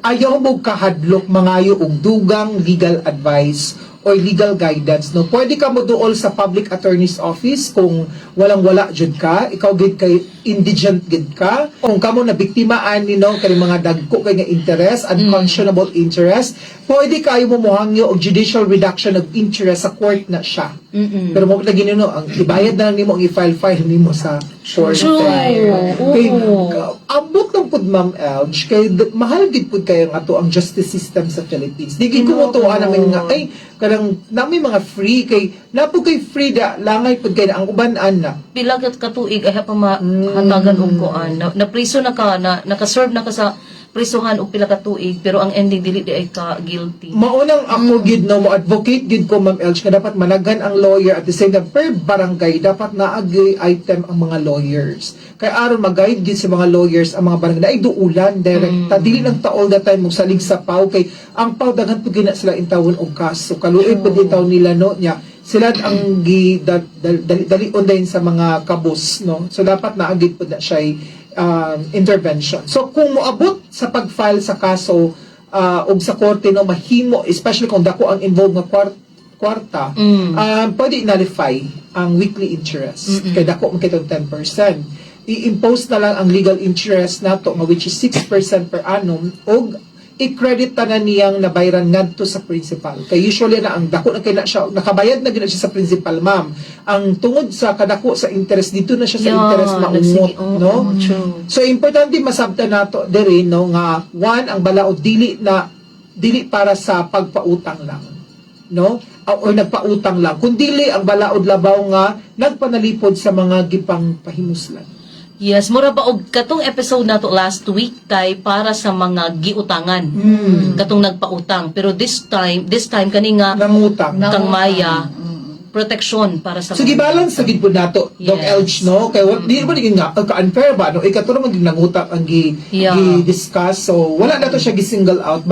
Ayaw mo kahadlok mangayo og dugang legal advice or legal guidance, no? Pwede ka mo duol sa public attorney's office kung walang-wala jud ka, ikaw gid kay indigent gid ka, kung kamo na biktimaan ni no kay mga dagko kay nga interest, unconscionable interest, pwede kayo mo mohangyo og judicial reduction of interest sa court na siya. Pero mo lagi nino ang ibayad na lang nimo ang i-file nimo sa court. True. Kay Oo. abot lang pud Ma'am Elge kay mahal gid pud kay ang ato ang justice system sa Philippines. Di gid kumutuan namin nga ay kanang nami mga free kay napud kay free da langay pud kay na ang uban-an na. Pila ka tuig ay pa mahatagan og kuan. Na priso na ka, naka-serve na ka sa prisuhan og pila ka tuig pero ang ending dili di ay ka guilty. Maunang ako gid no mo advocate gid ko Ma'am Elge nga dapat managhan ang lawyer at the same time per barangay dapat naagi item ang mga lawyers. Kay aron mag-guide gid sa mga lawyers ang mga barangay ay duulan direkta dili lang ta all the time mo salig sa PAW kay ang PAW daghan pud gina sila intawon og kaso kaluoy pud itaw nila no nya sila ang dalion din sa mga kabus no so dapat naagid pud na siya intervention. So kung moabot sa pag-file sa kaso og sa korte no mahimo especially kung dako ang involved nga kwarta pwede nullify ang weekly interest kay dako man kitong 10%. I-impose na lang ang legal interest nato nga which is 6% per annum og i-credit ta na niyang nabayran ngadto sa principal. Kay usually na ang dako na kay na siya nakabayad na gid siya sa principal, ma'am. Ang tungod sa kadako sa interest dito na siya sa interest na umot, no? So importante masabta nato diri no nga one ang balaod dili para sa pagpautang lang, no? O nagpautang lang. Kun dili ang balaod labaw nga nagpanalipod sa mga gipang pahimuslan. Yes, mura ba og katong episode nato last week tay para sa mga giutangan. Katong nagpautang, pero this time kani nga Nangutang. kang Maya protection para sa So gibalance sa gid pud nato Doc Yes. Elge no kay di ba naging nga ka-unfair ba no ikaturo man gid nangutang ang gi-discuss so wala na to siya gi-single out